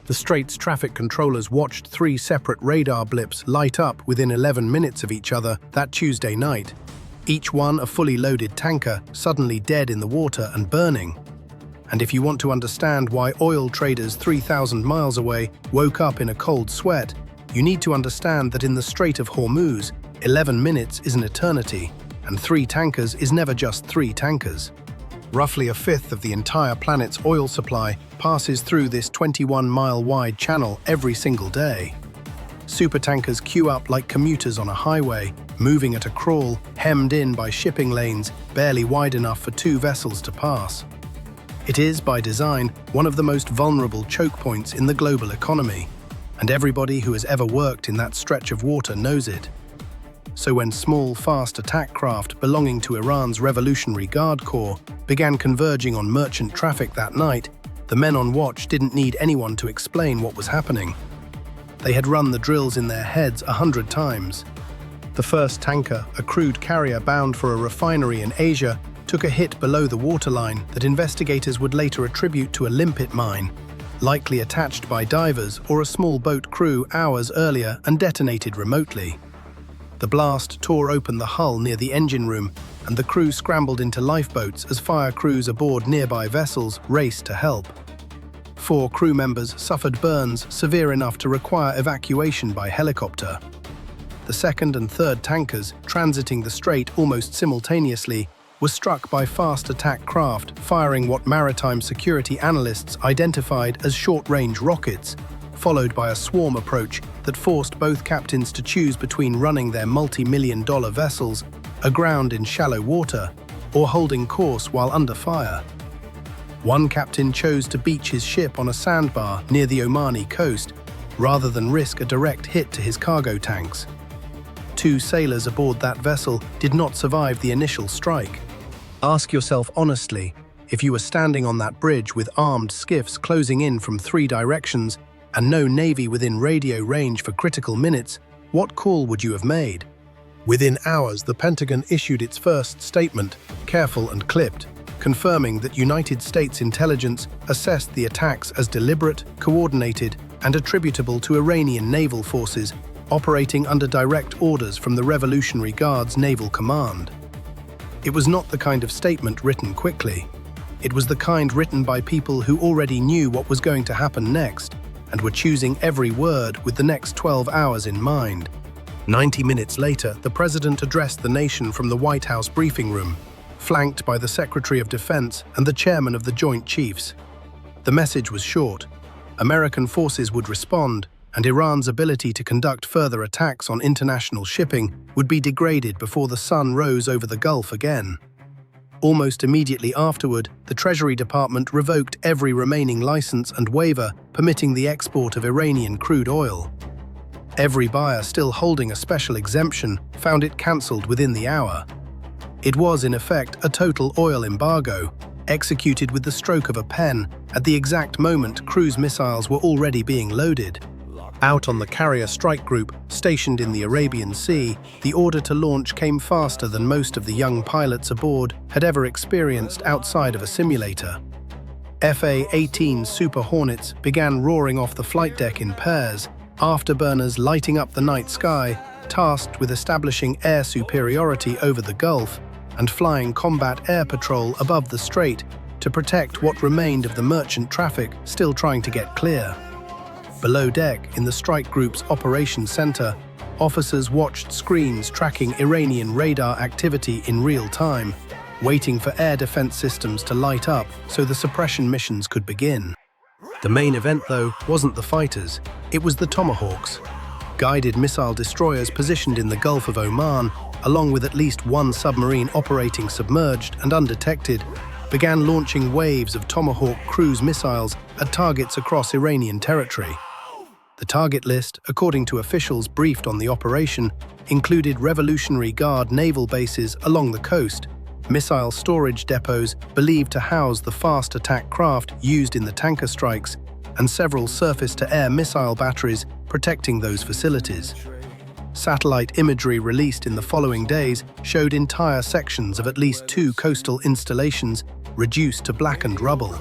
The Strait's traffic controllers watched 3 separate radar blips light up within 11 minutes of each other that Tuesday night, each one a fully loaded tanker suddenly dead in the water and burning. And if you want to understand why oil traders 3,000 miles away woke up in a cold sweat, you need to understand that in the Strait of Hormuz, 11 minutes is an eternity, and 3 tankers is never just 3 tankers. Roughly a fifth of the entire planet's oil supply passes through this 21-mile-wide channel every single day. Supertankers queue up like commuters on a highway, moving at a crawl, hemmed in by shipping lanes barely wide enough for 2 vessels to pass. It is, by design, one of the most vulnerable choke points in the global economy, and everybody who has ever worked in that stretch of water knows it. So when small, fast attack craft belonging to Iran's Revolutionary Guard Corps began converging on merchant traffic that night, the men on watch didn't need anyone to explain what was happening. They had run the drills in their heads 100 times. The first tanker, a crude carrier bound for a refinery in Asia, took a hit below the waterline that investigators would later attribute to a limpet mine, likely attached by divers or a small boat crew hours earlier and detonated remotely. The blast tore open the hull near the engine room, and the crew scrambled into lifeboats as fire crews aboard nearby vessels raced to help. 4 crew members suffered burns severe enough to require evacuation by helicopter. The second and third tankers, transiting the strait almost simultaneously, were struck by fast attack craft firing what maritime security analysts identified as short-range rockets, followed by a swarm approach that forced both captains to choose between running their multi-million-dollar vessels aground in shallow water or holding course while under fire. One captain chose to beach his ship on a sandbar near the Omani coast rather than risk a direct hit to his cargo tanks. 2 sailors aboard that vessel did not survive the initial strike. Ask yourself honestly, if you were standing on that bridge with armed skiffs closing in from 3 directions and no Navy within radio range for critical minutes, what call would you have made? Within hours, the Pentagon issued its first statement, careful and clipped, confirming that United States intelligence assessed the attacks as deliberate, coordinated, and attributable to Iranian naval forces operating under direct orders from the Revolutionary Guard's Naval Command. It was not the kind of statement written quickly. It was the kind written by people who already knew what was going to happen next and were choosing every word with the next 12 hours in mind. 90 minutes later, the president addressed the nation from the White House briefing room, flanked by the Secretary of Defense and the chairman of the Joint Chiefs. The message was short. American forces would respond, and Iran's ability to conduct further attacks on international shipping would be degraded before the sun rose over the Gulf again. Almost immediately afterward, the Treasury Department revoked every remaining license and waiver permitting the export of Iranian crude oil. Every buyer still holding a special exemption found it cancelled within the hour. It was, in effect, a total oil embargo, executed with the stroke of a pen at the exact moment cruise missiles were already being loaded. Out on the carrier strike group, stationed in the Arabian Sea, the order to launch came faster than most of the young pilots aboard had ever experienced outside of a simulator. FA-18 Super Hornets began roaring off the flight deck in pairs, afterburners lighting up the night sky, tasked with establishing air superiority over the Gulf and flying combat air patrol above the Strait to protect what remained of the merchant traffic still trying to get clear. Below deck, in the strike group's operations center, officers watched screens tracking Iranian radar activity in real time, waiting for air defense systems to light up so the suppression missions could begin. The main event, though, wasn't the fighters, it was the Tomahawks. Guided missile destroyers positioned in the Gulf of Oman, along with at least 1 submarine operating submerged and undetected, began launching waves of Tomahawk cruise missiles at targets across Iranian territory. The target list, according to officials briefed on the operation, included Revolutionary Guard naval bases along the coast, missile storage depots believed to house the fast attack craft used in the tanker strikes, and several surface-to-air missile batteries protecting those facilities. Satellite imagery released in the following days showed entire sections of at least 2 coastal installations reduced to blackened rubble.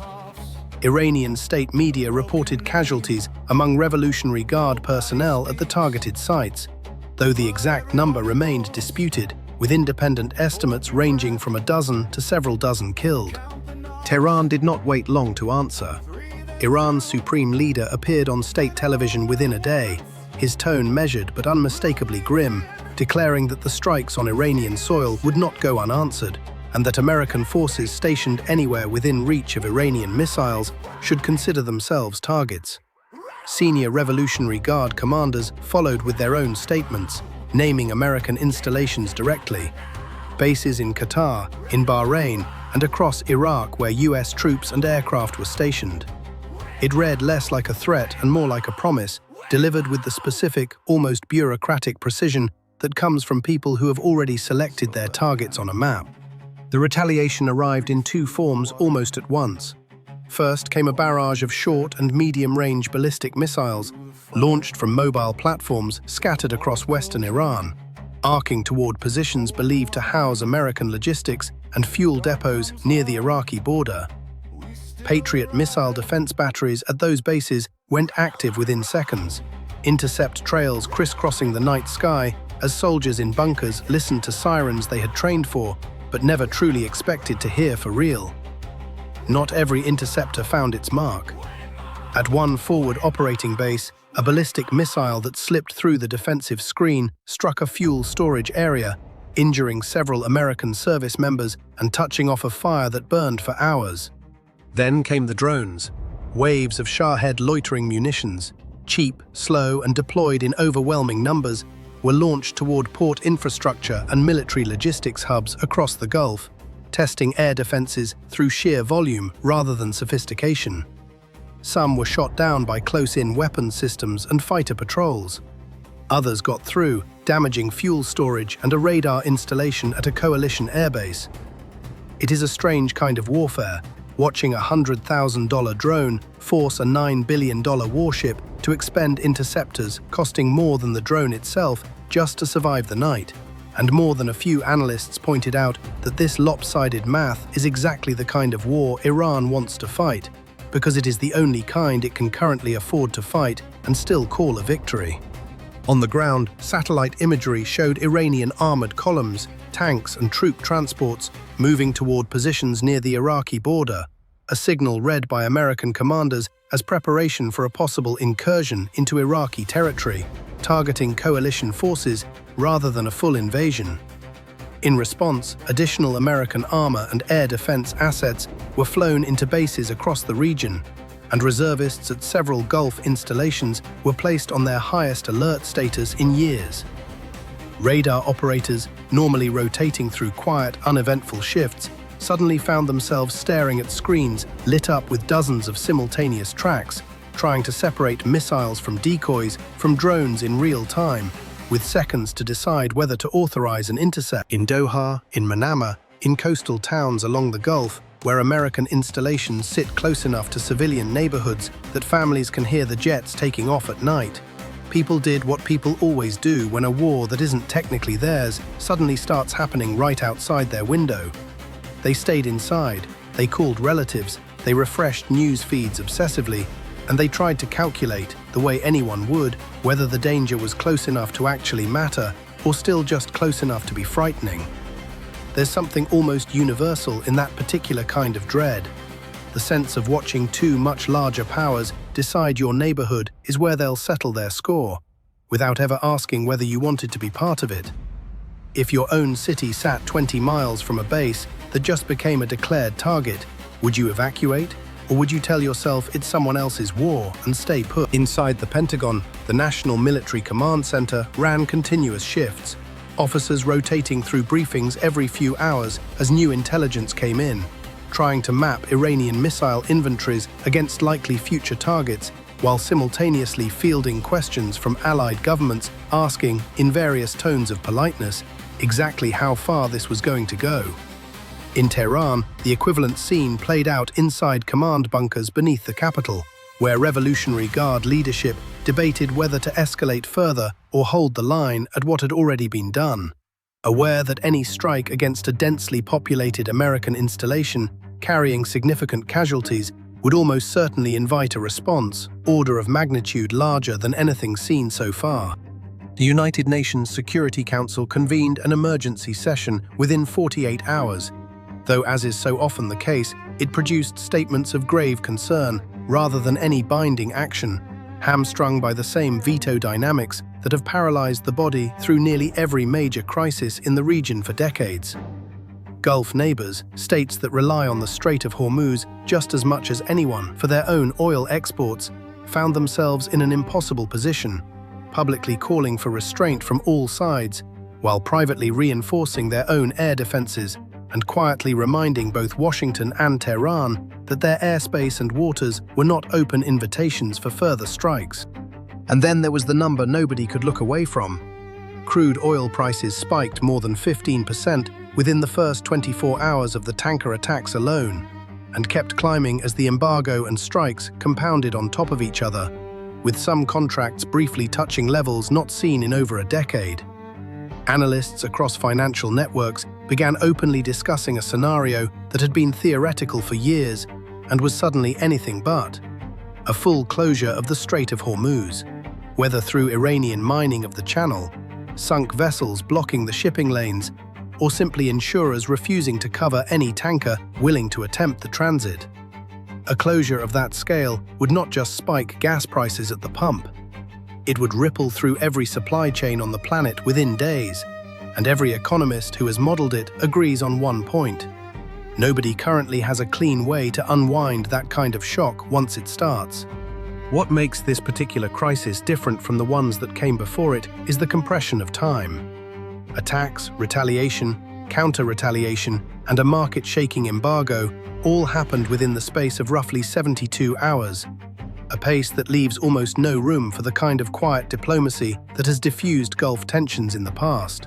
Iranian state media reported casualties among Revolutionary Guard personnel at the targeted sites, though the exact number remained disputed, with independent estimates ranging from a dozen to several dozen killed. Tehran did not wait long to answer. Iran's supreme leader appeared on state television within a day, his tone measured but unmistakably grim, declaring that the strikes on Iranian soil would not go unanswered, and that American forces stationed anywhere within reach of Iranian missiles should consider themselves targets. Senior Revolutionary Guard commanders followed with their own statements, naming American installations directly. Bases in Qatar, in Bahrain, and across Iraq where US troops and aircraft were stationed. It read less like a threat and more like a promise, delivered with the specific, almost bureaucratic precision that comes from people who have already selected their targets on a map. The retaliation arrived in two forms almost at once. First came a barrage of short and medium-range ballistic missiles, launched from mobile platforms scattered across western Iran, arcing toward positions believed to house American logistics and fuel depots near the Iraqi border. Patriot missile defense batteries at those bases went active within seconds, intercept trails crisscrossing the night sky as soldiers in bunkers listened to sirens they had trained for, but never truly expected to hear for real. Not every interceptor found its mark. At one forward operating base, a ballistic missile that slipped through the defensive screen struck a fuel storage area, injuring several American service members and touching off a fire that burned for hours. Then came the drones, waves of Shahed loitering munitions, cheap, slow, and deployed in overwhelming numbers, were launched toward port infrastructure and military logistics hubs across the Gulf, testing air defenses through sheer volume rather than sophistication. Some were shot down by close-in weapons systems and fighter patrols. Others got through, damaging fuel storage and a radar installation at a coalition airbase. It is a strange kind of warfare, watching a $100,000 drone force a $9 billion warship to expend interceptors costing more than the drone itself just to survive the night. And more than a few analysts pointed out that this lopsided math is exactly the kind of war Iran wants to fight, because it is the only kind it can currently afford to fight and still call a victory. On the ground, satellite imagery showed Iranian armored columns, tanks and troop transports moving toward positions near the Iraqi border, a signal read by American commanders as preparation for a possible incursion into Iraqi territory, targeting coalition forces rather than a full invasion. In response, additional American armor and air defense assets were flown into bases across the region, and reservists at several Gulf installations were placed on their highest alert status in years. Radar operators, normally rotating through quiet, uneventful shifts, suddenly found themselves staring at screens lit up with dozens of simultaneous tracks, trying to separate missiles from decoys from drones in real time, with seconds to decide whether to authorize an intercept. In Doha, in Manama, in coastal towns along the Gulf, where American installations sit close enough to civilian neighborhoods that families can hear the jets taking off at night, people did what people always do when a war that isn't technically theirs suddenly starts happening right outside their window. They stayed inside, they called relatives, they refreshed news feeds obsessively, and they tried to calculate, the way anyone would, whether the danger was close enough to actually matter or still just close enough to be frightening. There's something almost universal in that particular kind of dread. The sense of watching two much larger powers decide your neighborhood is where they'll settle their score, without ever asking whether you wanted to be part of it. If your own city sat 20 miles from a base that just became a declared target, would you evacuate? Or would you tell yourself it's someone else's war and stay put? Inside the Pentagon, the National Military Command Center ran continuous shifts, officers rotating through briefings every few hours as new intelligence came in, trying to map Iranian missile inventories against likely future targets, while simultaneously fielding questions from allied governments asking, in various tones of politeness, exactly how far this was going to go. In Tehran, the equivalent scene played out inside command bunkers beneath the capital, where Revolutionary Guard leadership debated whether to escalate further or hold the line at what had already been done, aware that any strike against a densely populated American installation carrying significant casualties would almost certainly invite a response, order of magnitude larger than anything seen so far. The United Nations Security Council convened an emergency session within 48 hours, though as is so often the case, it produced statements of grave concern rather than any binding action, hamstrung by the same veto dynamics that have paralyzed the body through nearly every major crisis in the region for decades. Gulf neighbors, states that rely on the Strait of Hormuz just as much as anyone for their own oil exports, found themselves in an impossible position, publicly calling for restraint from all sides, while privately reinforcing their own air defenses and quietly reminding both Washington and Tehran that their airspace and waters were not open invitations for further strikes. And then there was the number nobody could look away from. Crude oil prices spiked more than 15% within the first 24 hours of the tanker attacks alone, and kept climbing as the embargo and strikes compounded on top of each other, with some contracts briefly touching levels not seen in over a decade. Analysts across financial networks began openly discussing a scenario that had been theoretical for years and was suddenly anything but: a full closure of the Strait of Hormuz, whether through Iranian mining of the channel, sunk vessels blocking the shipping lanes, or simply insurers refusing to cover any tanker willing to attempt the transit. A closure of that scale would not just spike gas prices at the pump. It would ripple through every supply chain on the planet within days, and every economist who has modeled it agrees on one point: nobody currently has a clean way to unwind that kind of shock once it starts. What makes this particular crisis different from the ones that came before it is the compression of time. Attacks, retaliation, counter-retaliation, and a market-shaking embargo all happened within the space of roughly 72 hours, a pace that leaves almost no room for the kind of quiet diplomacy that has diffused Gulf tensions in the past.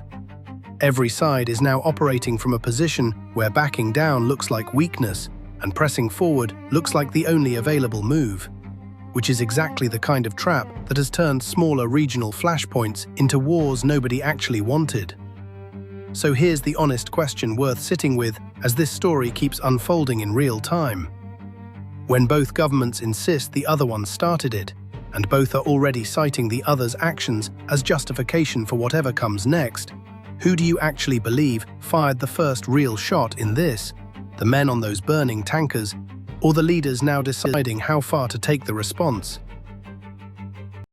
Every side is now operating from a position where backing down looks like weakness and pressing forward looks like the only available move, which is exactly the kind of trap that has turned smaller regional flashpoints into wars nobody actually wanted. So here's the honest question worth sitting with as this story keeps unfolding in real time. When both governments insist the other one started it, and both are already citing the other's actions as justification for whatever comes next, who do you actually believe fired the first real shot in this? The men on those burning tankers, or the leaders now deciding how far to take the response?